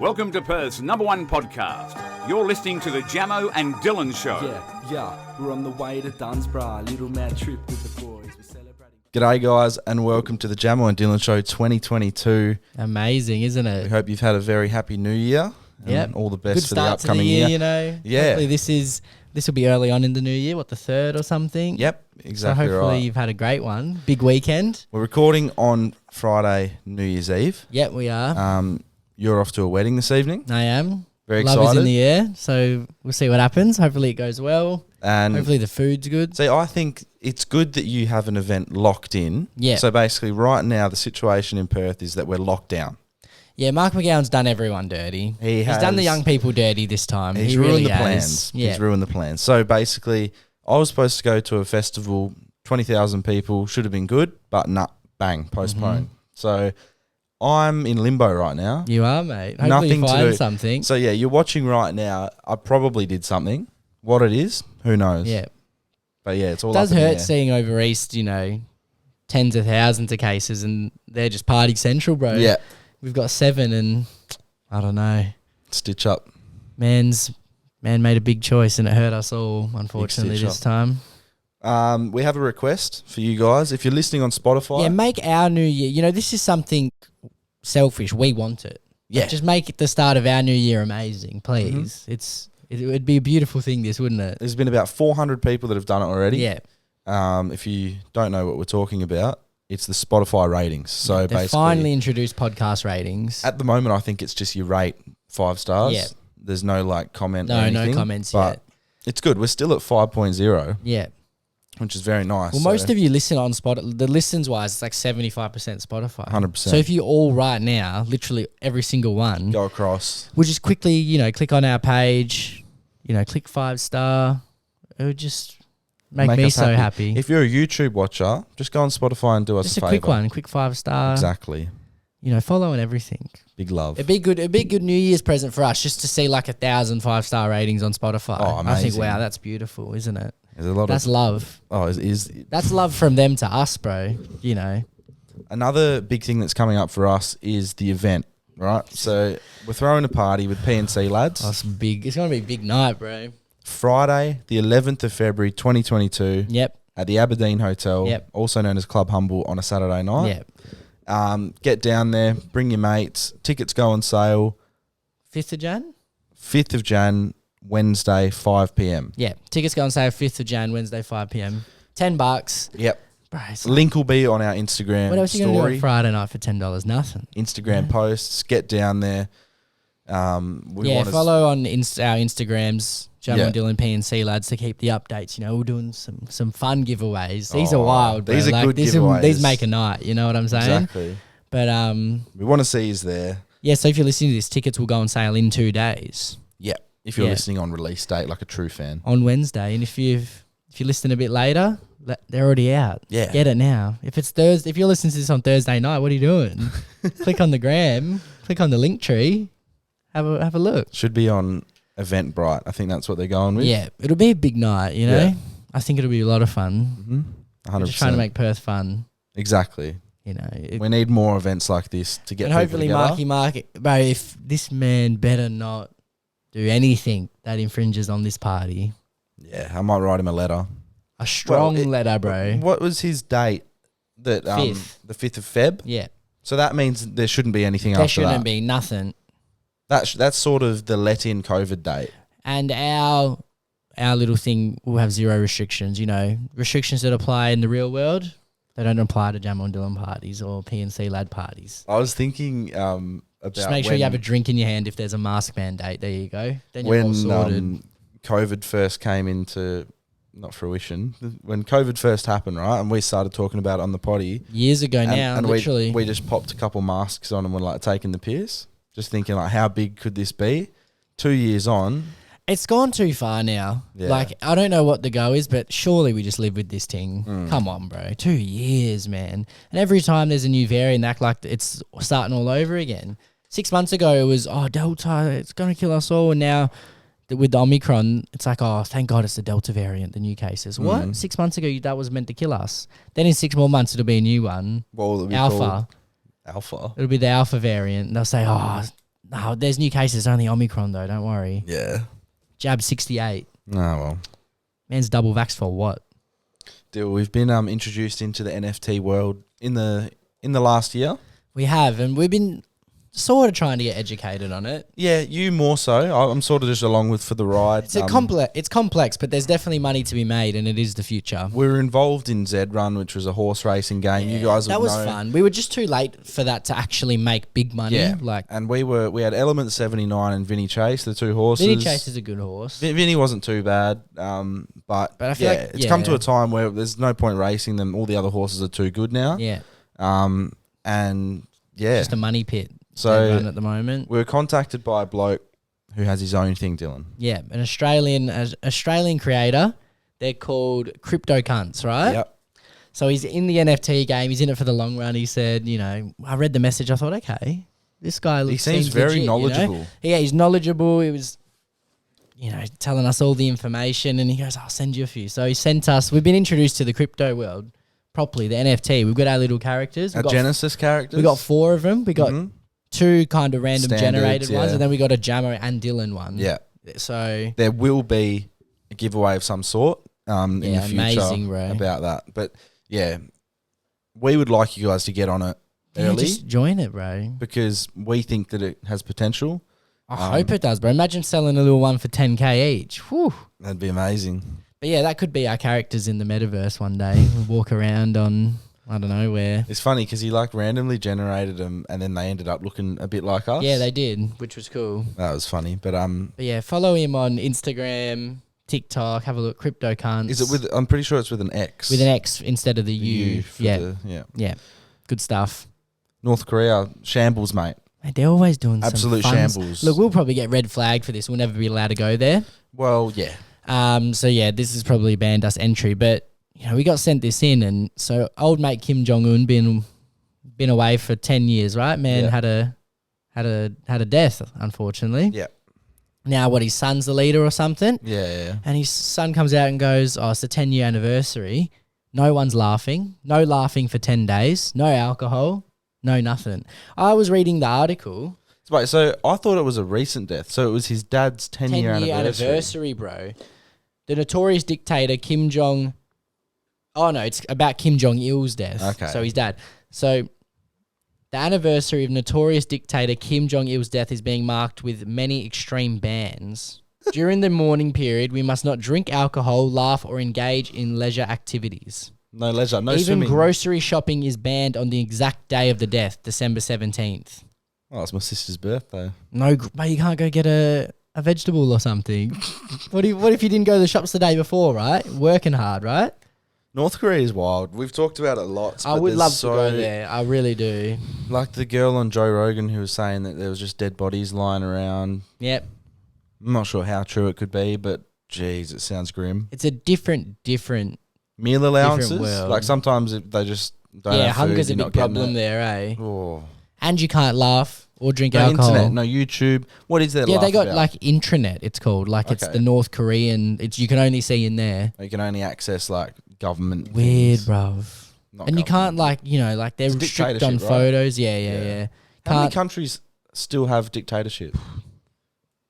Welcome to Perth's #1 podcast. You're listening to the Jamo and Dylan Show. Yeah, we're on the way to Dunsborough, little mad trip with the boys. We're celebrating. G'day guys and welcome to the Jamo and Dylan Show 2022. Amazing, isn't it? We hope you've had a very happy new year. And all the best Good for the start to upcoming year. you know. Yeah. Hopefully this will be early on in the new year, the 3rd or something. Yep, exactly so hopefully right. you've had a great one. Big weekend. We're recording on Friday, New Year's Eve. Yep, we are. You're off to a wedding this evening. I am. Very Love excited. is in the air, so we'll see what happens. Hopefully it goes well. And hopefully the food's good. see, I think it's good that you have an event locked in. Yeah. So basically right now the situation in Perth is that we're locked down. Yeah, Mark McGowan's done everyone dirty. He's done the young people dirty this time. He's he ruined really the has. plans. Yeah. He's ruined the plans. So basically, I was supposed to go to a festival, 20,000 people, should have been good, but bang, postponed. So I'm in limbo right now. You are, mate. Hopefully Nothing you to find do. something. So yeah, you're watching right now. I probably did something. What it is, who knows? Yeah. But yeah, it's all It does up in the hurt air. seeing over East, tens of thousands of cases and they're just party central, bro. Yeah, We've got 7 and I don't know. stitch up. Man made a big choice and it hurt us all, unfortunately, stitch this up. time. We have a request for you guys. If you're listening on Spotify, Yeah, make our new year. This is something selfish. We want it. Yeah. Just make it the start of our new year amazing, please. It would be a beautiful thing, this, wouldn't it? there's been about 400 people that have done it already. Yeah. If you don't know what we're talking about, it's the Spotify ratings. So They basically, finally introduced podcast ratings. at the moment, I think it's just you rate 5 stars. Yeah. There's no comment. or No anything, comments but yet. it's good. We're still at 5.0, Yeah. which is very nice. Well, most of you listen on Spotify. The listens wise, it's like 75% Spotify. 100%. So if you all right now, literally every single one, go across. we'll just quickly, click on our page, click 5-star. It would just make me us so happy. If you're a YouTube watcher, just go on Spotify and do us Just a a favor. quick one, quick 5-star. Exactly. Follow and everything. Big love. It'd be good. It'd be a good New Year's present for us just to see like 1,000 5-star ratings on Spotify. Oh, I think, amazing. wow, that's beautiful, isn't it? There's a lot That's of love. That's love from them to us, bro. Another big thing that's coming up for us is the event, right? So we're throwing a party with PNCLADS. That's big. It's gonna be a big night, bro. Friday, the 11th of February, 2022. Yep. At the Aberdeen Hotel, Yep. also known as Club Humble, on a Saturday night. Yep. Get down there, bring your mates. Tickets go on sale 5th of Jan? 5th of Jan, Wednesday, 5 p.m. Yeah. Tickets go on sale 5th of Jan, Wednesday, 5 p.m. $10. Yep. Bro, it's Link will be on our Instagram what else are you going to do story, on Friday night for $10? Nothing. Instagram posts. Get down there. We want to follow on our Instagrams, Jamo Yeah. Dyl and PNCLADS to keep the updates. We're doing some fun giveaways. These are wild, bro. these are good giveaways. These make a night, you know what I'm saying? Exactly. But We want to see you there. yeah, so if you're listening to this, tickets will go on sale in 2 days Yeah. If you're Yeah. listening on release date, like a true fan. on Wednesday. And if you listen a bit later, they're already out. Yeah. Get it now. If it's Thursday, if you're listening to this on Thursday night, what are you doing? Click on the gram, click on the link tree, have a look. Should be on Eventbrite. I think that's what they're going with. Yeah, it'll be a big night, you know? Yeah. I think it'll be a lot of fun. Mm-hmm. 100%. We're just trying to make Perth fun, Exactly. It- We need more events like this to get and people hopefully together. Marky, bro, if this man better not do anything that infringes on this party. Yeah, I might write him a letter. A strong Well, letter, bro. What was his date? That 5th. The 5th of Feb. Yeah. So that means there shouldn't be anything There after shouldn't that. be nothing. That's sort of the let-in COVID date. And our little thing will have 0 restrictions, restrictions that apply in the real world, they don't apply to Jamo and Dylan parties or PNC-lad parties. I was thinking about Just make sure you have a drink in your hand if there's a mask mandate. There you go. Then you're all when sorted. COVID first came into not fruition. When COVID first happened, right, and we started talking about it on the potty. Years ago now, and literally. we just popped a couple masks on and were like taking the piss, just thinking like, how big could this be? 2 years on, It's gone too far now. Yeah. Like, I don't know what the go is, but surely we just live with this thing. Mm. Come on, bro. 2 years, man. And every time there's a new variant, they act like it's starting all over again. 6 months ago, it was, Delta, it's going to kill us all. And now, with the Omicron, it's like, thank God it's the Delta variant, the new cases. What? 6 months ago, that was meant to kill us. Then in 6 more months, it'll be a new one. what will it be Alpha. called? Alpha. It'll be the Alpha variant. And they'll say, Oh, there's new cases. Only Omicron though. Don't worry. Yeah. Jab 68. Oh, well. Man's double vaxxed for what? Dyl, we've been introduced into the NFT world in the last year. We have, and we've been sort of trying to get educated on it. Yeah, you more so. I'm sort of just along with for the ride. It's it's complex, but there's definitely money to be made, and it is the future. We were involved in Zed Run, which was a horse racing game. Yeah, you guys would that was know. fun. We were just too late for that to actually make big money. Yeah, Like, and we had Element 79 and Vinny Chase, the two horses. Vinny Chase is a good horse. Vinny wasn't too bad, but I feel like, it's come to a time where there's no point racing them. All the other horses are too good now. Yeah, and yeah, just a money pit. So Run at the moment, we were contacted by a bloke who has his own thing, Dylan. Yeah, an Australian creator. They're called Crypto Cunts, right? Yep. So he's in the NFT game. He's in it for the long run. He said, I read the message. I thought, okay, this guy seems very legit, knowledgeable. Yeah, he's knowledgeable. He was, telling us all the information, and he goes, I'll send you a few. So he sent us. We've been introduced to the crypto world properly, the NFT. We've got our little characters. Our Genesis characters. We got 4 of them. We got 2 kind of random Standards, generated ones, yeah. and then we got a Jamo and Dylan one. Yeah. So there will be a giveaway of some sort in the future amazing, bro. about that. But yeah, we would like you guys to get on it early. Just join it, bro. Because we think that it has potential. I hope it does, bro. Imagine selling a little one for 10K each. Whew. That'd be amazing. But yeah, that could be our characters in the metaverse one day. We'll walk around on, I don't know where. It's funny because he randomly generated them and then they ended up looking a bit like us. Yeah, they did, which was cool. That was funny. But yeah, follow him on Instagram, TikTok, have a look, Crypto Cunts. Is it with, I'm pretty sure it's with an X. With an X instead of the U. Yeah. Yeah. Good stuff. North Korea, shambles, mate. Mate, they're always doing absolute some fun shambles. Look, we'll probably get red flagged for this. We'll never be allowed to go there. Well, yeah. So yeah, this has probably banned us entry, but we got sent this in, and so old mate Kim Jong Un been away for 10 years, right? Man had a death, unfortunately. Yeah. Now what, his son's the leader or something? Yeah. And his son comes out and goes, "Oh, it's the 10-year anniversary. No one's laughing. No laughing for 10 days. No alcohol. No nothing." I was reading the article. Wait, so I thought it was a recent death. So it was his dad's 10-year anniversary. Bro. The notorious dictator Kim Jong... Oh, no, it's about Kim Jong-il's death. Okay. So his dad. So the anniversary of notorious dictator Kim Jong-il's death is being marked with many extreme bans. During the mourning period, we must not drink alcohol, laugh, or engage in leisure activities. No leisure, no Even swimming. grocery shopping is banned on the exact day of the death, December 17th. Oh, it's my sister's birthday. No, but you can't go get a vegetable or something. What if you didn't go to the shops the day before, right? Working hard, right? North Korea is wild. We've talked about it lots. I would love to go there. I really do. Like the girl on Joe Rogan who was saying that there was just dead bodies lying around. Yep. I'm not sure how true it could be, but geez, it sounds grim. It's a different meal allowances. world. Like sometimes they just don't have food, hunger's a you're big not getting problem it. there, eh? Oh. And you can't laugh or drink No alcohol. internet, no YouTube. What is there? Yeah, laugh they got about? like intranet. It's called it's Okay. the North Korean. It's you can only see in there. You can only access like government. Weird, things. bruv. Not And you can't government. they're It's a strict on dictatorship, right? photos. Yeah. How many Can't. countries still have dictatorship,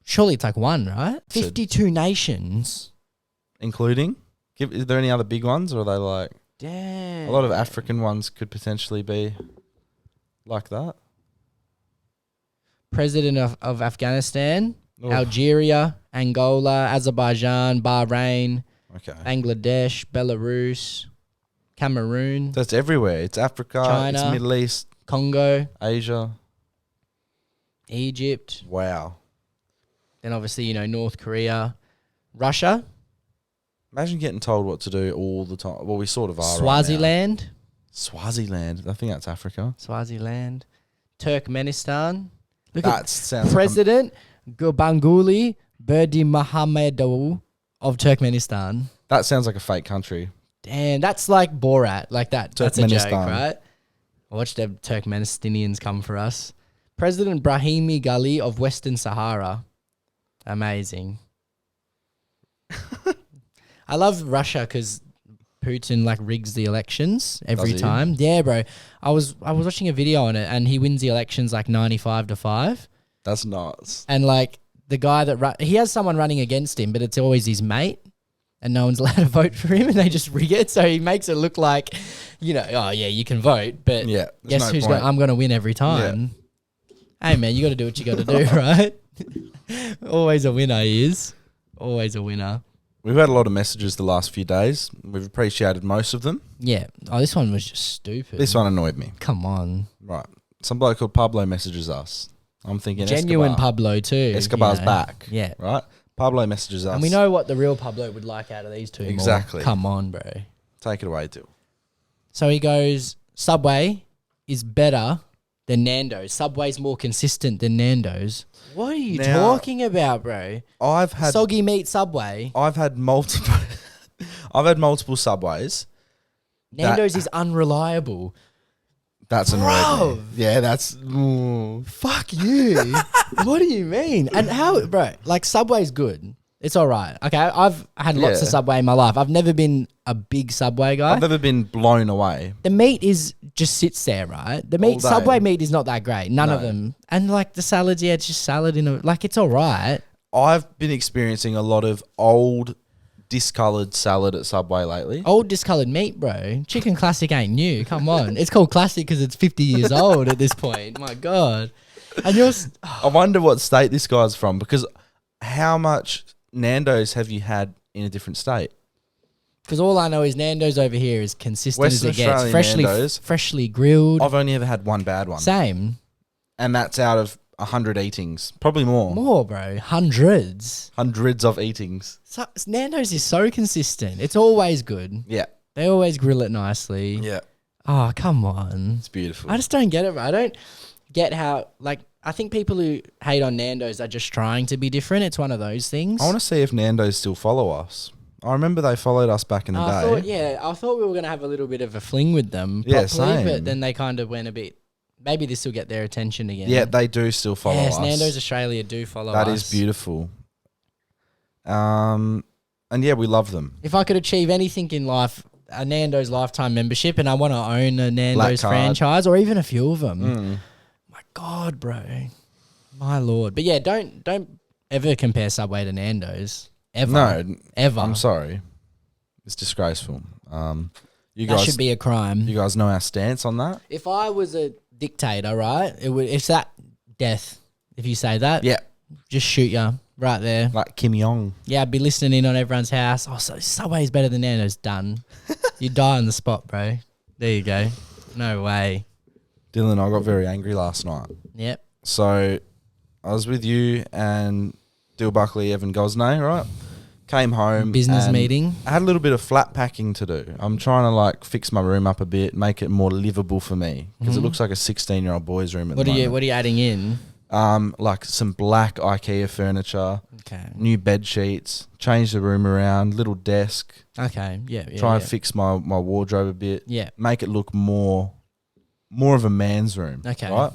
Surely it's like one, right? So- 52 nations. including? Is there any other big ones, or are they like Damn. a lot of African ones could potentially be like that? President of Afghanistan, Oh, Algeria, Angola, Azerbaijan, Bahrain, okay. Bangladesh, Belarus, Cameroon, That's everywhere. It's Africa, it's China. Middle East, Congo, Asia. Egypt. Wow. Then obviously, North Korea, Russia, Imagine getting told what to do all the time. Well, we sort of are. Right now. Swaziland, Swaziland. I think that's Africa. Turkmenistan. Look That at sounds President Gurbanguly Berdimuhamedow of Turkmenistan. that sounds like a fake country. Damn, that's like Borat, like that. That's a joke, Turkmenistan. right? Watch the Turkmenistanians come for us. President Brahimi Ghali of Western Sahara. Amazing. I love Russia because Putin rigs the elections every Does he? time. Yeah, bro. I was watching a video on it and he wins the elections 95-5. That's nuts. And like the guy that he has someone running against him, but it's always his mate, and no one's allowed to vote for him, and they just rig it. So he makes it look like, you know, oh yeah, you can vote, but Yeah, guess no who's point. I'm going to win every time. Hey man, you got to do what you got to do, right? Always a winner, he is. Always a winner. We've had a lot of messages the last few days. We've appreciated most of them. Yeah. Oh, this one was just stupid. This one annoyed me. Come on. Right. Some bloke called Pablo messages us. I'm thinking Genuine Escobar. Pablo too. Escobar's you know. back. Yeah. Right? Pablo messages us. And we know what the real Pablo would like out of these two. Exactly. More. Come on, bro. Take it away, Dyl. So he goes, Subway is better than Nando's. Subway's more consistent than Nando's. What are you talking about, bro? I've had Soggy meat Subway. I've had multiple I've had multiple Subways. Nando's is unreliable. That's annoying. Bro. Yeah, that's Fuck you. What do you mean? And how, bro, like Subway's good. It's all right. Okay, I've had lots of Subway in my life. I've never been a big Subway guy. I've never been blown away. The meat just sits there, right? The meat, Subway meat is not that great. None of them. And like the salads, yeah, it's just salad like it's all right. I've been experiencing a lot of old discoloured salad at Subway lately. Old discoloured meat, bro. Chicken classic ain't new. Come on. It's called classic because it's 50 years old at this point. My God. And I wonder what state this guy's from, because how much Nando's have you had in a different state? Because all I know is Nando's over here is consistent Western as it gets. Australian Nando's. Freshly grilled. I've only ever had one bad one. Same. And that's out of 100 eatings. Probably more. More, bro. Hundreds. Hundreds of eatings. So, Nando's is so consistent. It's always good. Yeah. They always grill it nicely. Yeah. Oh, come on. It's beautiful. I just don't get it, bro. I don't get how, like, I think people who hate on Nando's are just trying to be different. It's one of those things. I want to see if Nando's still follow us. I remember they followed us back in the day. I thought we were going to have a little bit of a fling with them. Yeah, properly, same. But then they kind of went a bit, maybe this will get their attention again. Yeah, they do still follow us. Yes, Nando's Australia do follow us. That is beautiful. And yeah, we love them. If I could achieve anything in life, a Nando's lifetime membership, and I want to own a Nando's franchise or even a few of them. My God, bro. My Lord. But yeah, don't ever compare Subway to Nando's. Ever. No. Ever. I'm sorry. It's disgraceful. You that guys should be a crime. You guys know our stance on that? If I was a dictator, right, it's that death. If you say that, Yeah. just shoot you right there. Like Kim Jong. Yeah, I'd be listening in on everyone's house. Oh, so Subway's better than Nando's. Done. You die on the spot, bro. There you go. No way. Dylan, I got very angry last night. Yep. So I was with you and Dyl Buckley, Evan Gosney, right? Came home. Business and meeting. I had a little bit of flat packing to do. I'm trying to like fix my room up a bit, make it more livable for me, because it looks like a 16-year-old boy's room at the moment. What are you adding in? Like some black IKEA furniture, Okay. new bed sheets, change the room around, little desk, Okay. Yeah. try and fix my wardrobe a bit. Yeah. Make it look more of a man's room. Okay. Right?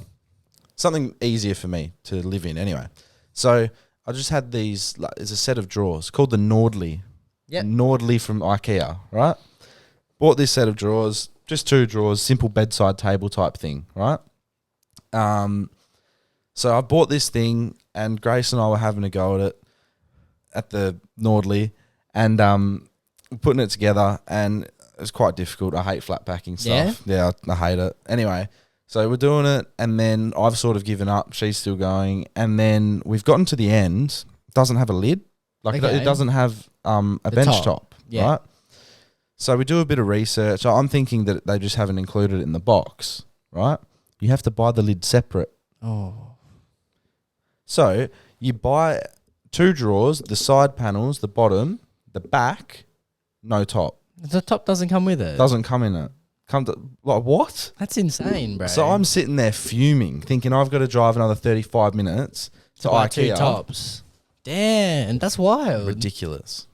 Something easier for me to live in anyway. So I just had these, like, it's a set of drawers called the Nordley. Yep. Nordley from IKEA, right? Bought this set of drawers, just 2 drawers, simple bedside table type thing, right? So I bought this thing, and Grace and I were having a go at it at the Nordley, and putting it together, and it was quite difficult. I hate flat packing stuff. Yeah, I hate it. Anyway, so we're doing it, and then I've sort of given up. She's still going, and then we've gotten to the end. It doesn't have a lid. Like it doesn't have a bench top, right? So we do a bit of research. I'm thinking that they just haven't included it in the box, right? You have to buy the lid separate. Oh. So you buy 2 drawers, the side panels, the bottom, the back, no top. The top doesn't come with it. Doesn't come in it. Like what? That's insane, bro. So I'm sitting there fuming, thinking I've got to drive another 35 minutes to buy IKEA. 2 tops. Damn, that's wild. Ridiculous.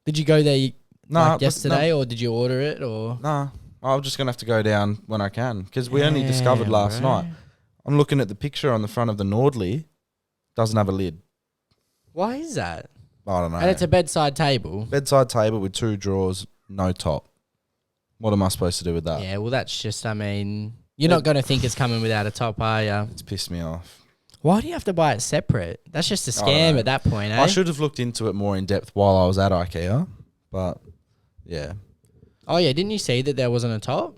Did you go there No, yesterday, or did you order it, or? No, I'm just going to have to go down when I can, because we only discovered last night. I'm looking at the picture on the front of the Nordley. Doesn't have a lid. Why is that? I don't know. And it's a bedside table. Bedside table with 2 drawers, no top. What am I supposed to do with that? Yeah, well, that's just, I mean, you're not going to think it's coming without a top, are you? It's pissed me off. Why do you have to buy it separate? That's just a I don't scam know. at that point, eh? I should have looked into it more in depth while I was at IKEA, but yeah, Oh, yeah. Didn't you see that there wasn't a top?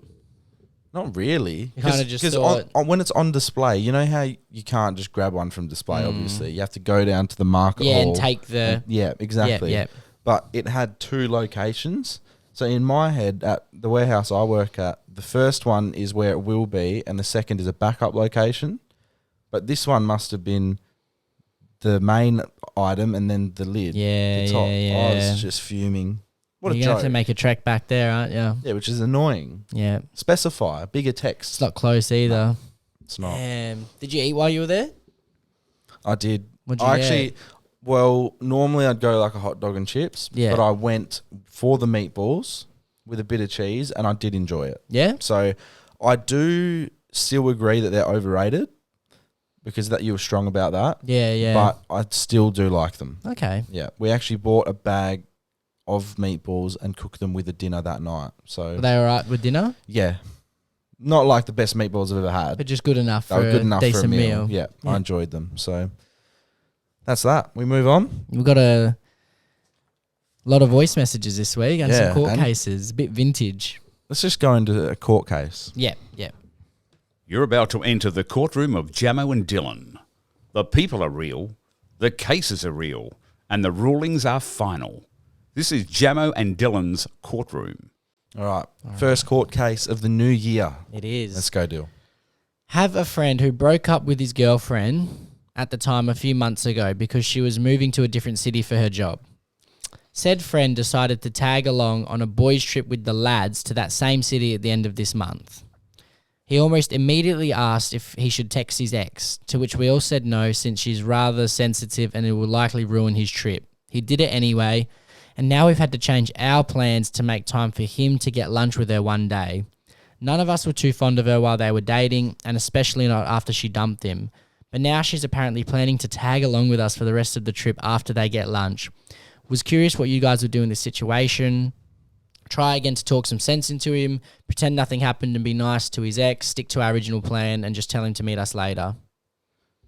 not really. You kinda just because thought- when it's on display, you know how you can't just grab one from display. Obviously, you have to go down to the market Yeah, hall and take the... yeah, exactly. Yep. But it had 2 locations. So in my head, at the warehouse I work at, the first one is where it will be, and the second is a backup location. But this one must have been the main item and then the lid. Yeah, the top. yeah. I was just fuming. What You're a going to joke. have to make a trek back there, aren't you? Yeah, which is annoying. Yeah. Specify bigger text. It's not close either. It's not. Did you eat while you were there? I did. What'd you I get? actually, well, normally I'd go like a hot dog and chips. Yeah. But I went for the meatballs with a bit of cheese, and I did enjoy it. Yeah? So I do still agree that they're overrated because that you were strong about that. Yeah, yeah. But I still do like them. Okay. Yeah. We actually bought a bag of meatballs and cooked them with a dinner that night. So Were they all right with dinner? yeah. Not like the best meatballs I've ever had. But just good enough They for were good a enough for a decent meal. meal. Yeah, Yeah. I enjoyed them. So that's that. We move on. We've got a lot of voice messages this week and Yeah, some court and- cases. A bit vintage. Let's just go into a court case. Yeah, yeah. You're about to enter the courtroom of Jamo and Dylan. The people are real, the cases are real, and the rulings are final. This is Jamo and Dylan's courtroom. All right. First court case of the new year. It is. Let's go, Dyl. Have a friend who broke up with his girlfriend at the time a few months ago because she was moving to a different city for her job. Said friend decided to tag along on a boys' trip with the lads to that same city at the end of this month. He almost immediately asked if he should text his ex, to which we all said no since she's rather sensitive and it will likely ruin his trip. He did it anyway, and now we've had to change our plans to make time for him to get lunch with her one day. None of us were too fond of her while they were dating, and especially not after she dumped him. But now she's apparently planning to tag along with us for the rest of the trip after they get lunch. Was curious what you guys would do in this situation. Try again to talk some sense into him, pretend nothing happened and be nice to his ex, stick to our original plan and just tell him to meet us later.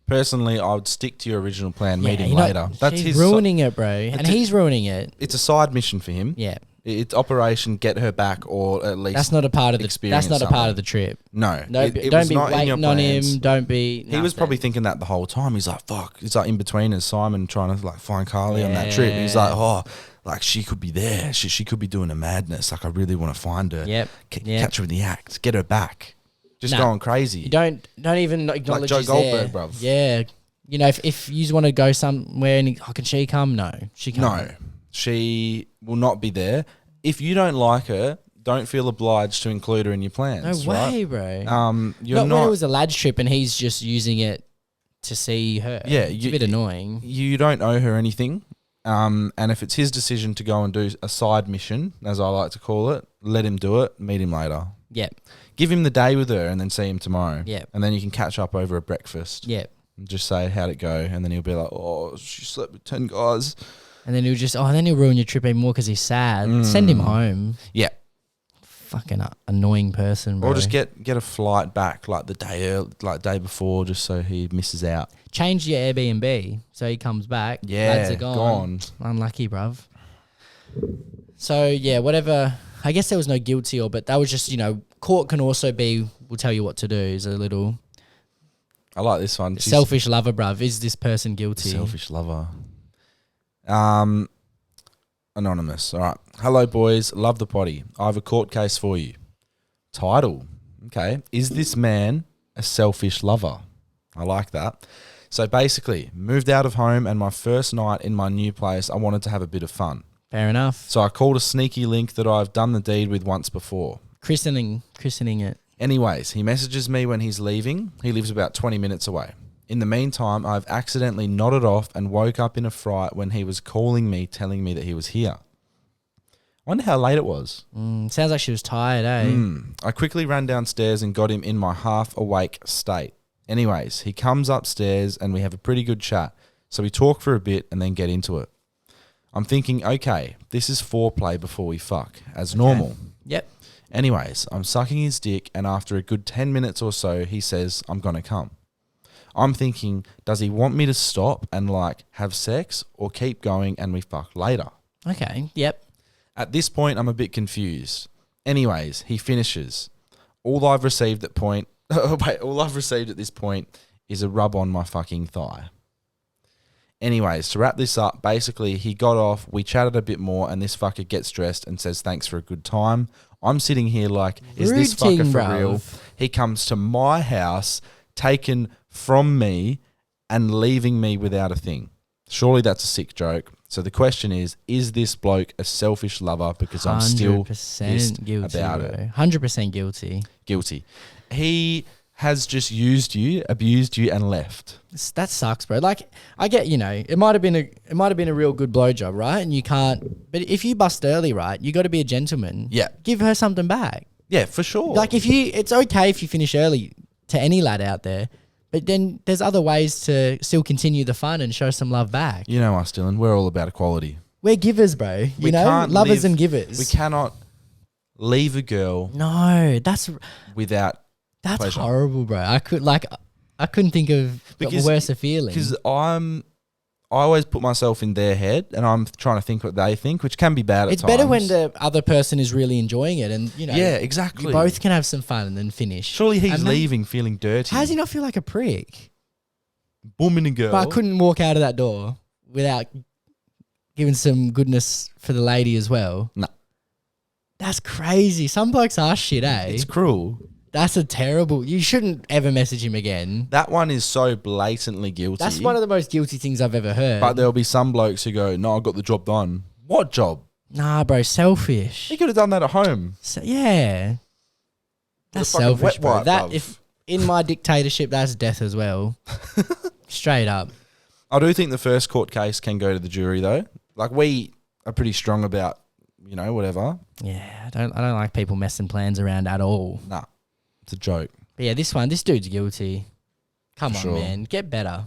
Personally, I would stick to your original plan, meet him you know, later. That's she's his ruining it, bro. And he's ruining it. It's a side mission for him. Yeah. It's Operation Get Her Back, or at least That's not a part of the experience that's not a part something. of the trip. No. No, it don't was be not in your waiting on him. plans. Don't be He was nothing. probably thinking that the whole time. He's like, fuck. He's like in between as Simon trying to like find Carly on that trip. He's like, oh, like she could be there. She could be doing a madness. Like I really want to find her. Yep. Yep. Catch her in the act. Get her back. Just Nah. going crazy. You don't even acknowledge Joe he's Goldberg, there. bruv. Yeah. You know, if you want to go somewhere and can she come? No, she can't. No, she will not be there. If you don't like her, don't feel obliged to include her in your plans. No way, right? bro. You're Not not. when it was a lads trip and he's just using it to see her. Yeah, it's a bit annoying. You don't owe her anything. And if it's his decision to go and do a side mission, as I like to call it, let him do it. Meet him later. Yep. Give him the day with her and then see him tomorrow. Yep. And then you can catch up over a breakfast. Yep. And just say, how'd it go? And then he'll be like, oh, she slept with 10 guys. And then then he'll ruin your trip even more because he's sad. Send him home. Yeah. Fucking annoying person, bro. Or just get a flight back like the day before, just so he misses out. Change your Airbnb so he comes back. Yeah, Lads are gone. Unlucky, bruv. So, yeah, whatever. I guess there was no guilty but that was just, court can also be, we'll tell you what to do, is a little I like this one. She's selfish lover, bruv. Is this person guilty? selfish lover. Anonymous. All right. Hello, boys. Love the potty. I have a court case for you. Title. Okay. Is this man a selfish lover? I like that. So basically, moved out of home and my first night in my new place, I wanted to have a bit of fun. Fair enough. So I called a sneaky link that I've done the deed with once before. Christening it. Anyways, he messages me when he's leaving. He lives about 20 minutes away. In the meantime, I've accidentally nodded off and woke up in a fright when he was calling me, telling me that he was here. I wonder how late it was. Sounds like she was tired, eh? I quickly ran downstairs and got him in my half-awake state. Anyways, he comes upstairs and we have a pretty good chat. So we talk for a bit and then get into it. I'm thinking, okay, this is foreplay before we fuck, as normal. Yep. Anyways, I'm sucking his dick and after a good 10 minutes or so, he says, I'm going to come. I'm thinking, does he want me to stop and like have sex or keep going and we fuck later? Okay. Yep. At this point, I'm a bit confused. Anyways, he finishes. All I've received at this point is a rub on my fucking thigh. Anyways, to wrap this up, basically he got off, we chatted a bit more, and this fucker gets dressed and says thanks for a good time. I'm sitting here like, is this fucker for real? He comes to my house, taken from me and leaving me without a thing. Surely that's a sick joke. So the question is this bloke a selfish lover? Because I'm still pissed guilty, about bro. it. 100% guilty. Guilty. He has just used you, abused you, and left. That sucks, bro. Like, I get, it might have been a real good blowjob, right? And you can't. But if you bust early, right, you got to be a gentleman. Yeah. Give her something back. Yeah, for sure. Like, it's okay if you finish early to any lad out there, but then there's other ways to still continue the fun and show some love back. You know us, Dylan. We're all about equality. We're givers, bro. You know, can't lovers and givers. We cannot leave a girl. No, that's pleasure. horrible, bro. I couldn't think of a worse feeling. Because I always put myself in their head and I'm trying to think what they think, which can be bad at times. It's better when the other person is really enjoying it and, yeah, exactly. You both can have some fun and then finish. Surely he's leaving feeling dirty. How does he not feel like a prick? Booming a girl. But I couldn't walk out of that door without giving some goodness for the lady as well. No. That's crazy. Some blokes are shit, eh? It's cruel. That's a terrible... You shouldn't ever message him again. That one is so blatantly guilty. That's one of the most guilty things I've ever heard. But there'll be some blokes who go, no, I got the job done. What job? Nah, bro, selfish. He could have done that at home. Yeah. That's selfish, bro. Wipe, that, love. if in my dictatorship, that's death as well. Straight up. I do think the first court case can go to the jury, though. Like, we are pretty strong about, whatever. Yeah, I don't like people messing plans around at all. Nah. It's a joke. But yeah, this dude's guilty. Come on, sure. man. Get better.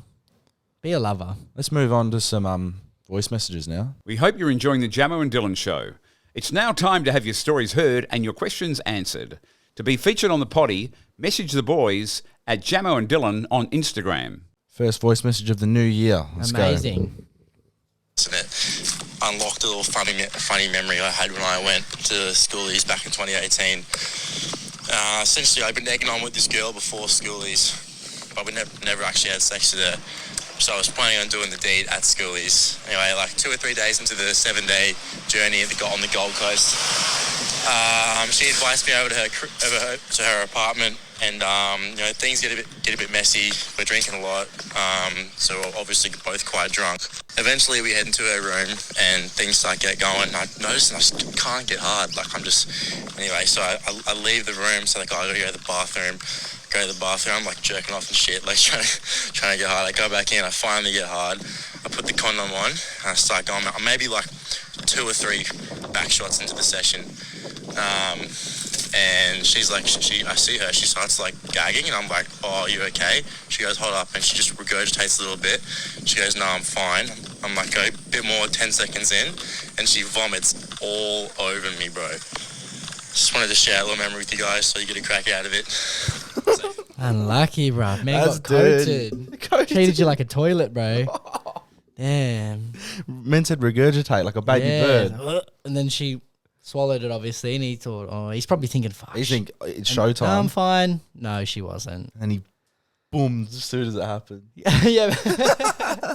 Be a lover. Let's move on to some voice messages now. We hope you're enjoying the Jamo and Dylan show. It's now time to have your stories heard and your questions answered. To be featured on the Poddy, message the boys at Jamo and Dylan on Instagram. First voice message of the new year. Let's Amazing. It unlocked a little funny memory I had when I went to schoolies back in 2018. Essentially, I'd been egging on with this girl before schoolies, but we never actually had sex with her. So I was planning on doing the deed at schoolies. Anyway, like 2 or 3 days into the 7-day journey on the Gold Coast, she invites me over to her apartment, and things get a bit messy. We're drinking a lot, so we're obviously both quite drunk. Eventually, we head into her room, and things start get going. I notice I just can't get hard. Anyway, so I leave the room. So I gotta go to the bathroom. I'm like jerking off and shit, like trying to get hard. I go back in, I finally get hard. I put the condom on, and I start going. I'm maybe like 2 or 3 back shots into the session, and she's like, I see her, she starts like gagging, and I'm like, oh, are you okay? She goes, hold up, and she just regurgitates a little bit. She goes, no, I'm fine. I'm like, go a bit more, 10 seconds in, and she vomits all over me, bro. Just wanted to share a little memory with you guys so you get a crack out of it. Unlucky, bro. Man That's got coated. Treated you like a toilet, bro. Damn. Men said regurgitate like a baby bird. And then she swallowed it, obviously, and he thought, oh, he's probably thinking, fuck. You think it's showtime? I'm fine. No, she wasn't. And he boomed as soon as it happened. Yeah.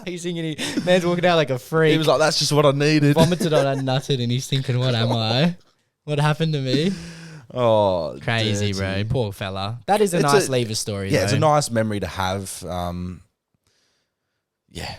He's thinking, man's walking out like a freak. He was like, that's just what I needed. Vomited on and nutted, and he's thinking, what am I? What happened to me? Oh, crazy, dirty. bro. Poor fella. That is a nice leaver story, Yeah, though. it's a nice memory to have. Yeah.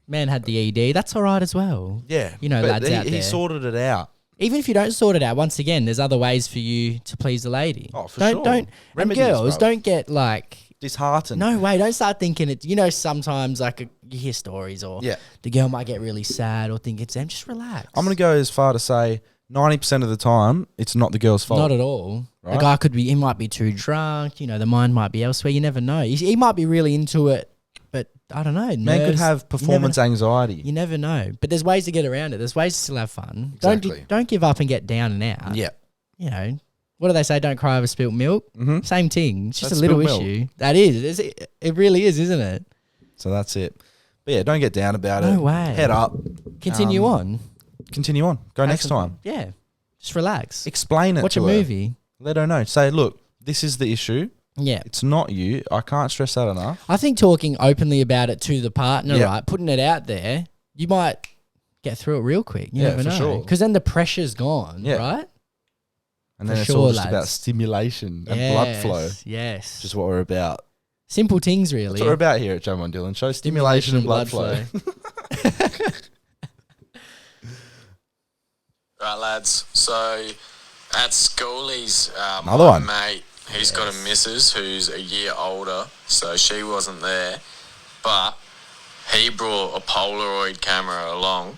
Man had the ED. That's all right as well. Yeah. Lads out there. He sorted it out. Even if you don't sort it out, once again, there's other ways for you to please the lady. Oh, for sure. And Remedies, girls, bro. don't get like... Disheartened. No way. Don't start thinking it. Sometimes you hear stories or the girl might get really sad or think it's them. Just relax. I'm going to go as far to say 90% of the time, it's not the girl's fault. Not at all. Right? The guy he might be too drunk. The mind might be elsewhere. You never know. He might be really into it, but I don't know. Man could have performance anxiety. You never know. But there's ways to get around it. There's ways to still have fun. Exactly. Don't give up and get down and out. Yeah. What do they say? Don't cry over spilt milk. Mm-hmm. Same thing. It's just That's a little spilt issue. That is. It really is, isn't it? So that's it. But yeah, don't get down about it. No way. Head up. Continue on. Continue on. Go Have next some- time. Yeah. Just relax. Explain it Watch to a her. movie. Let her know. Say, look, this is the issue. Yeah. It's not you. I can't stress that enough. I think talking openly about it to the partner, Yeah. right, putting it out there, you might get through it real quick. You Yeah, never for know. sure. Because then the pressure's gone, Yeah. right? And For then it's sure, all just lads. about stimulation and blood flow. Yes. Which is what we're about. Simple things, really. That's what we're about here at Jamo Dyl Show. Stimulation and blood flow. Right, lads. So at schoolies, Another my one. mate, he's got a missus who's a year older, so she wasn't there. But he brought a Polaroid camera along,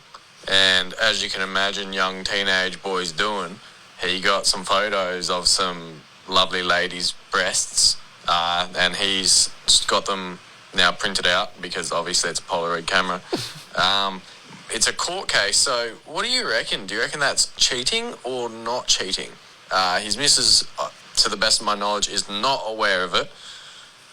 and as you can imagine, young teenage boys doing, he got some photos of some lovely ladies' breasts, and he's got them now printed out because obviously it's a Polaroid camera. It's a court case, so what do you reckon? Do you reckon that's cheating or not cheating? His missus, to the best of my knowledge, is not aware of it,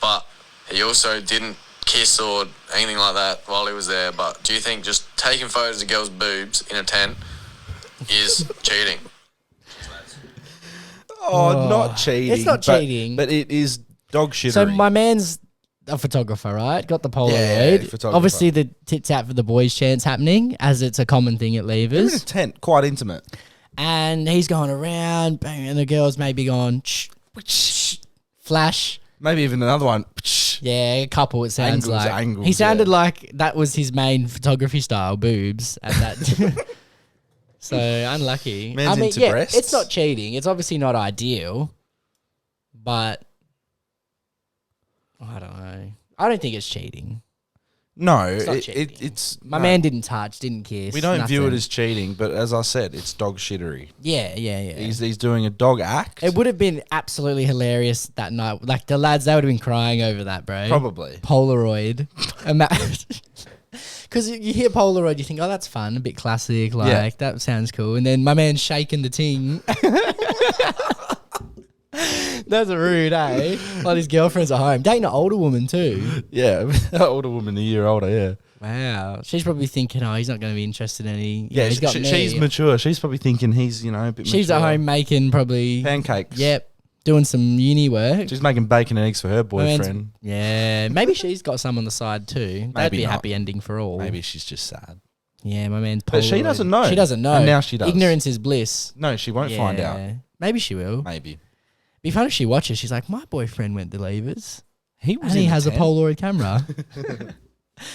but he also didn't kiss or anything like that while he was there. But do you think just taking photos of girls' boobs in a tent is cheating? Oh, not cheating. It's not cheating. But it is dog shittery. So my man's a photographer, right? Got the Polaroid. photographer. Obviously, the tits out for the boys chance happening, as it's a common thing at They're in a leavers. tent, quite intimate. And he's going around, bang, and the girls maybe going, flash. Maybe even another one. Yeah, a couple, it sounds Angles, like. angles, He sounded yeah. like that was his main photography style, boobs, at that. So, unlucky. Man's into breasts. it's not cheating. It's obviously not ideal, but I don't know. I don't think it's cheating. No, It's not cheating. it's... My no. man didn't touch, didn't kiss. We don't view it nothing. as cheating, but as I said, it's dog shittery. Yeah. He's doing a dog act. It would have been absolutely hilarious that night. Like, the lads, they would have been crying over that, bro. Probably. Polaroid. Because you hear Polaroid, you think, oh, that's fun, a bit classic, like, Yeah. that sounds cool. And then my man's shaking the ting. That's rude, eh? Like, his girlfriend's at home. Dating an older woman, too. Yeah, older woman, a year older, yeah. Wow. She's probably thinking, oh, he's not going to be interested in any... Yeah, he's got me. she's mature. She's probably thinking he's, a bit She's mature. at home making probably... Pancakes. Yep. Doing some uni work. She's making bacon and eggs for her boyfriend. Yeah. Maybe she's got some on the side, too. That'd be a not. happy ending for all. Maybe she's just sad. Yeah, my man's But she Polaroid. doesn't know. She doesn't know. And now she does. Ignorance is bliss. No, she won't find out. Maybe she will. Maybe. Be fun if she watches. She's like, my boyfriend went to Levers He was and he in the has a tent. Polaroid camera.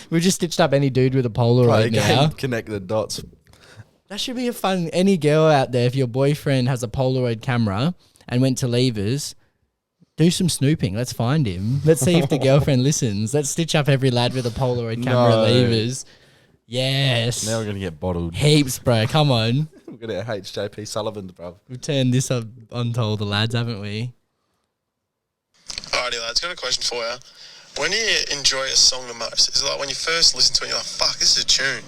We've just stitched up any dude with a Play Polaroid a now. game, connect the dots. That should be a fun. Any girl out there, if your boyfriend has a Polaroid camera and went to Levers, do some snooping. Let's find him. Let's see if the girlfriend listens. Let's stitch up every lad with a Polaroid camera No. at Levers. Yes. Now we're going to get bottled. Heaps, bro. Come on. We're going to HJP Sullivan, bro. We've turned this up onto all the lads, haven't we? Alrighty, lads, got a question for you. When do you enjoy a song the most? Is it like when you first listen to it, you're like, fuck, this is a tune?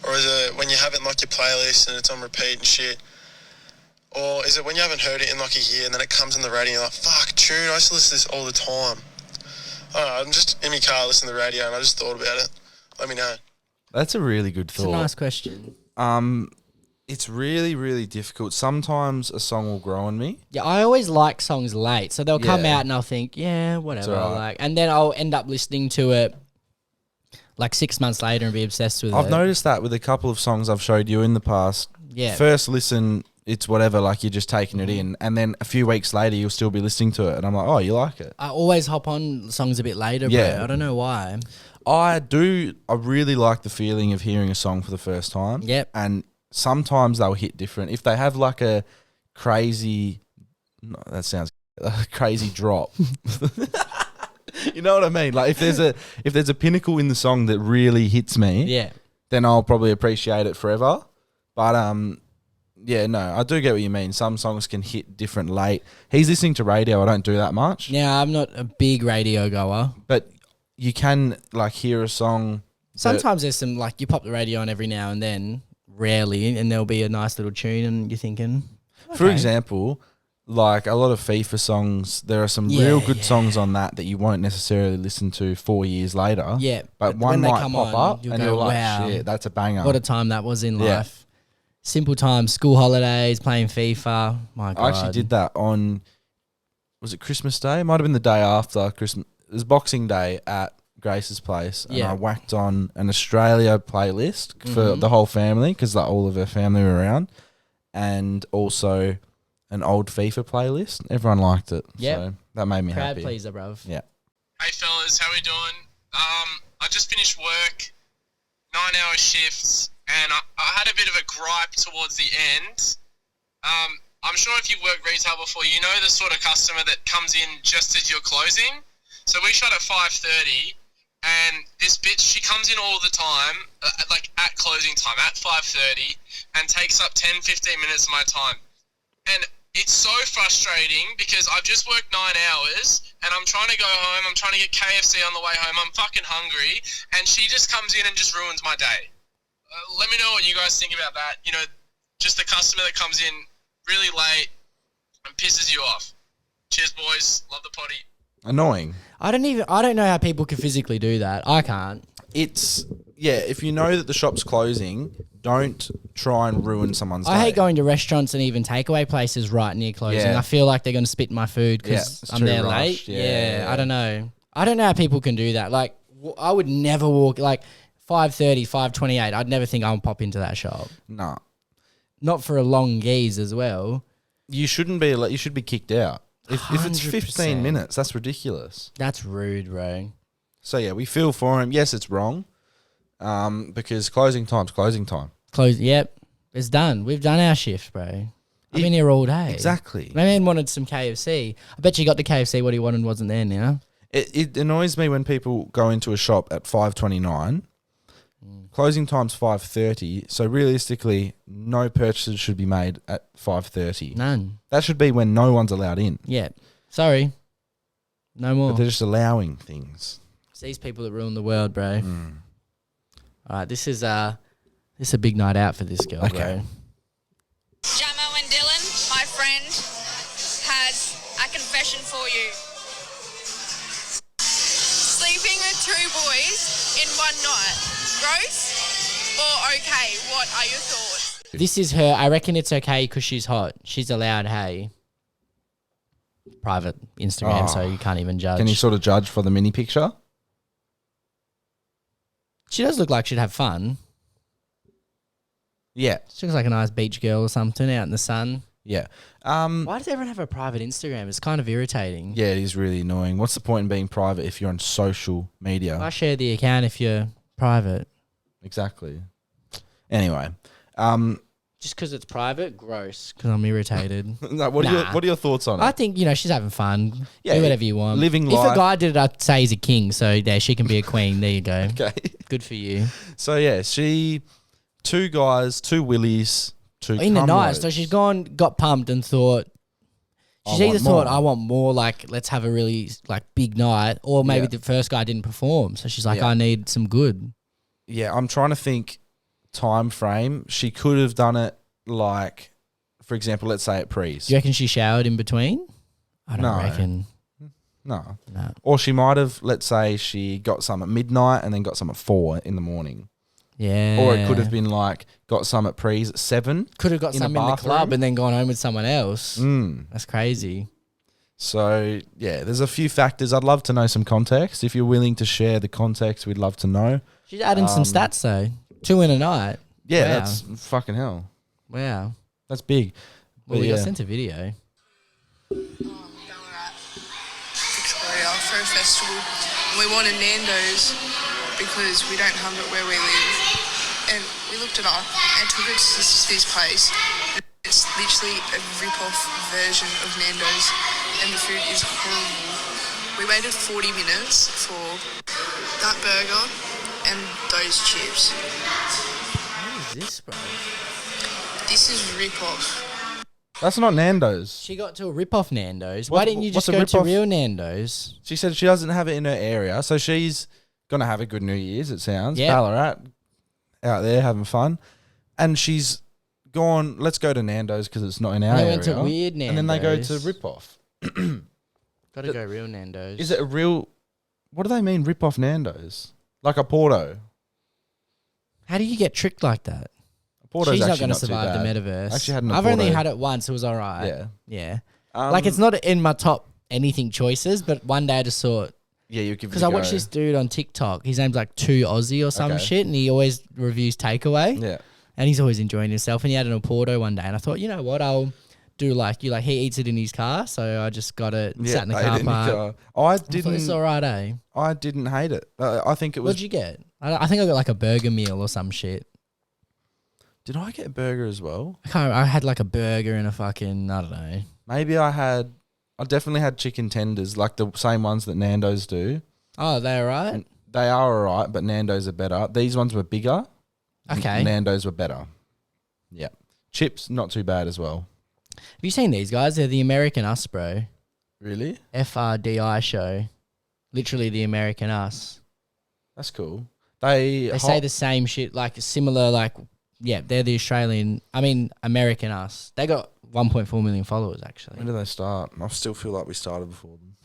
Or is it when you have it in like your playlist and it's on repeat and shit? Or is it when you haven't heard it in like a year and then it comes on the radio and you're like, fuck, tune, I used to listen to this all the time. I don't know, I'm just in my car listening to the radio and I just thought about it. Let me know. That's a really good It's a thought. nice question. It's really, really difficult. Sometimes a song will grow on me. Yeah, I always like songs late, so they'll come Yeah. out and I'll think, yeah, whatever, alright. like, and then I'll end up listening to it like 6 months later and be obsessed with it. I've noticed that with a couple of songs I've showed you in the past. Yeah. First listen, it's whatever, like you're just taking it in. And then a few weeks later, you'll still be listening to it. And I'm like, oh, you like it? I always hop on songs a bit later, Yeah. bro. I don't know why. I really like the feeling of hearing a song for the first time. Yep. And sometimes they'll hit different. If they have like a crazy, no, that sounds a crazy drop. You know what I mean? Like if there's a pinnacle in the song that really hits me, Yeah. then I'll probably appreciate it forever. But yeah, no, I do get what you mean. Some songs can hit different late. He's listening to radio. I don't do that much. Yeah, I'm not a big radio goer. But you can like hear a song. Sometimes there's some, like, you pop the radio on every now and then, rarely, and there'll be a nice little tune and you're thinking, For okay. example, like a lot of FIFA songs, there are some real good songs on that you won't necessarily listen to 4 years later. Yeah. But when one they might come pop on, up you'll and go, you're like, wow, shit, that's a banger. what a time that was in Yeah. life. Simple times, school holidays, playing FIFA. My God. I actually did that on, was it Christmas Day? It might have been the day after Christmas. It was Boxing Day at Grace's place. And I whacked on an Australia playlist for the whole family because all of her family were around. And also an old FIFA playlist. Everyone liked it. Yep. So that made me Crowd happy. pleaser, bruv. Yeah. Hey fellas, how we doing? I just finished work, 9-hour shifts, and I had a bit of a gripe towards the end. I'm sure if you've worked retail before, you know the sort of customer that comes in just as you're closing. So we shut at 5:30, and this bitch, she comes in all the time, like at closing time, at 5:30, and takes up 10-15 minutes of my time. And it's so frustrating because I've just worked 9 hours and I'm trying to go home. I'm trying to get KFC on the way home. I'm fucking hungry. And she just comes in and just ruins my day. Let me know what you guys think about that. You know, just the customer that comes in really late and pisses you off. Cheers, boys. Love the potty. Annoying. I don't know how people can physically do that. I can't. It's, if you know that the shop's closing, don't try and ruin someone's day. I hate going to restaurants and even takeaway places right near closing. Yeah. I feel like they're going to spit in my food because it's I'm too there rushed. late. Yeah. I don't know. I don't know how people can do that. Like, I would never walk, like, 5:30, 5:28. I'd never think I'll pop into that shop. Nah. Not for a long geese as well. You shouldn't be, you should be kicked out. If it's 15 100%. minutes, that's ridiculous. That's rude, bro. So, we feel for him. Yes, it's wrong because closing time's closing time. Yep. It's done. We've done our shift, bro. I've been here all day. Exactly. My man wanted some KFC. I bet you got the KFC. What he wanted wasn't there now. It annoys me when people go into a shop at 5:29. Closing time's 5:30. So, realistically, no purchases should be made at 5:30. None. That should be when no one's allowed in. Yeah. Sorry. No more. But they're just allowing things. It's these people that ruin the world, bro. All right, this is a big night out for this girl, Okay. bro. Jamo and Dylan, my friend, has a confession for you. Sleeping with 2 boys in one night. Gross or okay? What are your thoughts? This is her. I reckon it's okay because she's hot. She's allowed, hey. Private Instagram, so you can't even judge. Can you sort of judge for the mini picture? She does look like she'd have fun. Yeah. She looks like a nice beach girl or something out in the sun. Yeah. Why does everyone have a private Instagram? It's kind of irritating. Yeah, it is really annoying. What's the point in being private if you're on social media? Why share the account if you're private? Exactly. Anyway, Just because it's private, gross. Because I'm irritated. no, what are your thoughts on it? I think, she's having fun. Yeah, Do whatever you want. living if life. a guy did it, I'd say he's a king. So there, she can be a queen. There you go. Okay. Good for you. So yeah, 2 guys, 2 willies, 2 In the night, cumlos. so she's got pumped and thought. She's I either want thought, more. I want more, like, let's have a really, like, big night. Or maybe Yeah. the first guy didn't perform. So she's like, Yeah. I need some good. Yeah, I'm trying to think time frame. She could have done it like, for example, let's say at prees. Do you reckon she showered in between? I don't No. reckon. No. No. Or she might have, let's say she got some at midnight and then got some at 4 in the morning. Yeah. Or it could have been like, got some at prees at 7. Could have got in a some in the bathroom. club and then gone home with someone else. That's crazy. So, yeah, there's a few factors. I'd love to know some context. If you're willing to share the context, we'd love to know. She's adding some stats, though. 2 in a night. Yeah, Wow. that's fucking hell. Wow. That's big. Well, But we yeah. got sent a video. Ballarat, Victoria, for a festival. And we wanted Nandos because we don't have it where we live. And we looked it up and took it to this place. It's literally a rip-off version of Nandos, and the food is horrible. We waited 40 minutes for that burger and those chips. What is this, bro? This is rip-off. That's not Nando's. She got to a rip-off Nando's. What- Why didn't you what's just a go to rip-off? real Nando's? She said she doesn't have it in her area, so she's going to have a good New Year's, it sounds. Yeah. Ballarat, out there having fun. And she's gone, let's go to Nandos because it's not in our They area. went to weird Nandos. And then they go to rip-off. Gotta go real Nandos. Is it a real... What do they mean, rip-off Nandos? Like a Porto? How do you get tricked like that? Porto's She's not actually going to not too survive the bad. metaverse. Actually had an I've only Porto. had it once. It was all right. Yeah. Yeah. Like, it's not in my top anything choices, but one day I just thought... Yeah, you give it Because a I go. watched this dude on TikTok. His name's like 2 Aussie or some Okay. shit, and he always reviews takeaway. Yeah. And he's always enjoying himself. And he had an Oporto one day, and I thought, you know what, I'll do he eats it in his car, so I just got it, sat in the ate car it park. I It's didn't. all right, eh? I didn't hate it. I think it was. What'd you get? I think I got like a burger meal or some shit. Did I get a burger as well? I had like a burger and a fucking, I don't know. Maybe I definitely had chicken tenders, like the same ones that Nando's do. Oh, they're right. And they are alright, but Nando's are better. These ones were bigger. Okay. Nando's were better. Yeah. Chips, not too bad as well. Have you seen these guys? They're the American Us, bro. Really? FRDI show. Literally the American Us. That's cool. They say the same shit, like similar, like, yeah, they're the American Us. They got 1.4 million followers, actually. When did they start? I still feel like we started before them.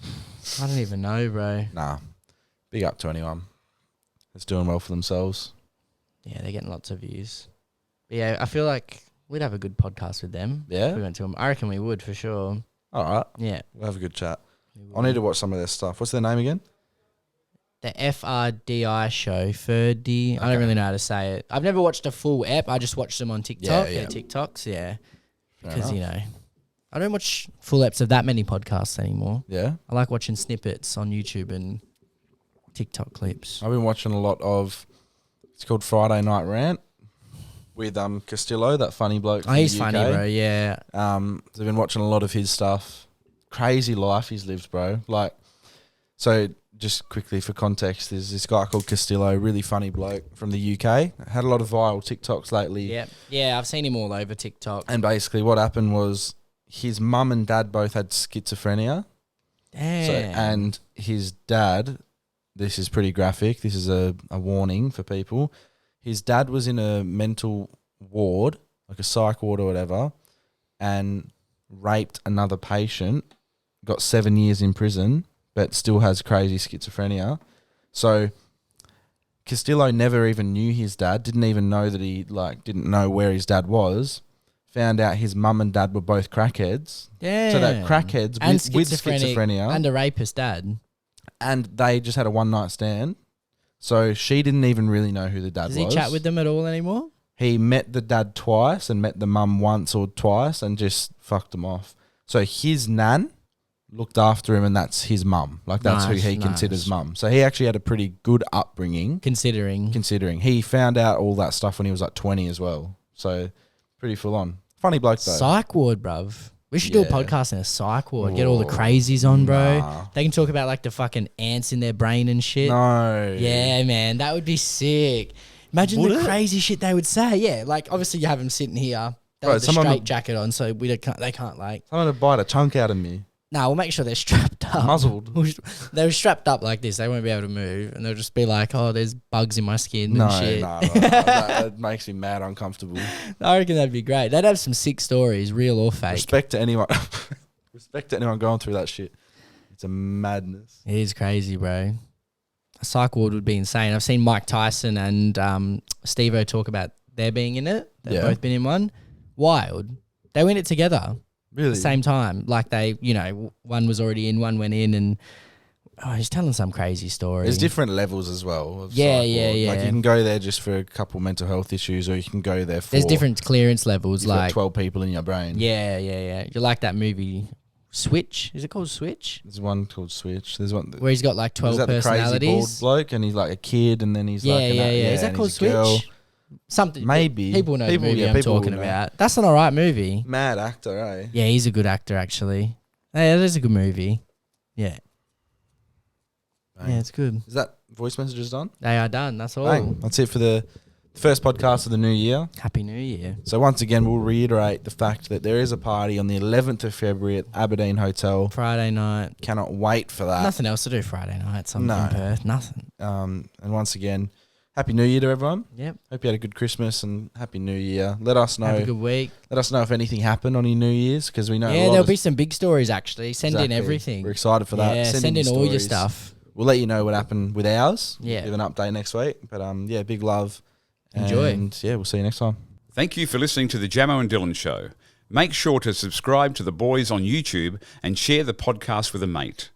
I don't even know, bro. Nah. Big up to anyone that's doing well for themselves. Yeah, they're getting lots of views. But yeah, I feel like we'd have a good podcast with them. Yeah? If we went to them. I reckon we would, for sure. Alright. Yeah. We'll have a good chat. I need to watch some of their stuff. What's their name again? The FRDI show, Frdi. I Okay. don't really know how to say it. I've never watched a full ep. I just watched them on TikTok. Yeah. Their TikToks, yeah. Fair Because, enough. I don't watch full eps of that many podcasts anymore. Yeah? I like watching snippets on YouTube and TikTok clips. I've been watching a lot of, it's called Friday Night Rant with Castillo, that funny bloke from Oh, he's the funny, UK. bro, yeah. So I've been watching a lot of his stuff. Crazy life he's lived, bro. Like, so just quickly for context, there's this guy called Castillo, really funny bloke from the UK. Had a lot of viral TikToks lately. Yeah, I've seen him all over TikTok. And basically what happened was his mum and dad both had schizophrenia. Damn. So, and his dad, this is pretty graphic, this is a warning for people. His dad was in a mental ward, like a psych ward or whatever, and raped another patient, got 7 years in prison, but still has crazy schizophrenia. So Castillo never even knew his dad, didn't even know that he didn't know where his dad was. Found out his mum and dad were both crackheads. Damn. So that crackheads with schizophrenia. And a rapist dad. And they just had a one night stand. So she didn't even really know who the dad was. Does he chat with them at all anymore? He met the dad twice and met the mum once or twice and just fucked them off. So his nan looked after him and that's his mum. Like that's who he considers mum. So he actually had a pretty good upbringing. Considering. He found out all that stuff when he was like 20 as well. So pretty full on. Funny bloke though. Psych ward, bruv. We should do a Yeah. podcast in a psych ward. Get all the crazies on, bro. Nah. They can talk about like the fucking ants in their brain and shit. No. Yeah, man. That would be sick. Imagine Would the it? crazy shit they would say. Yeah, like obviously you have them sitting here. They Bro, have the someone straight would- jacket on, so they can't like. Someone to bite a chunk out of me. We'll make sure they're strapped up. Muzzled. They're strapped up like this. They won't be able to move, and they'll just be like, "Oh, there's bugs in my skin No, and shit." no. That makes me mad uncomfortable. I reckon that'd be great. They'd have some sick stories, real or fake. Respect to anyone. Respect to anyone going through that shit. It's a madness. It is crazy, bro. A psych ward would be insane. I've seen Mike Tyson and Steve-O talk about their being in it. They've both been in one. Wild. They went it together. Really? At the same time. Like they, one was already in, one went in, and he's telling some crazy story. There's different levels as well. Of Yeah, psych yeah, ward. yeah. Like you can go there just for a couple mental health issues, or you can go there for. There's different clearance levels. You've got Like 12 people in your brain. Yeah. You like that movie Switch? Is it called Switch? There's one called Switch. There's one Where he's got like 12 is that the crazy bald personalities. bloke, and he's like a kid, and then he's Yeah, like yeah. Is that and called he's a girl. Switch? Something. Maybe. People know the movie I'm people will talking know. about. That's an alright movie. Mad actor, eh? Yeah, he's a good actor actually. Yeah, that is a good movie. Yeah. Bang. Yeah, it's good. Is that voice messages done? They are done. That's all. Bang. That's it for the first podcast of the new year. Happy New Year. So once again, we'll reiterate the fact that there is a party on the 11th of February at Aberdeen Hotel. Friday night. Cannot wait for that. Nothing else to do Friday night. Something No. in Perth. Nothing. And once again, Happy New Year to everyone. Yep. Hope you had a good Christmas and Happy New Year. Let us know. Have a good week. Let us know if anything happened on your New Year's, because we know. Yeah, there'll be some big stories actually. Send in everything. We're excited for that. Yeah, send in all your stories. stuff. We'll let you know what happened with ours. Yeah. Give an update next week. But yeah, big love. Enjoy. And yeah, we'll see you next time. Thank you for listening to the Jamo and Dylan Show. Make sure to subscribe to the boys on YouTube and share the podcast with a mate.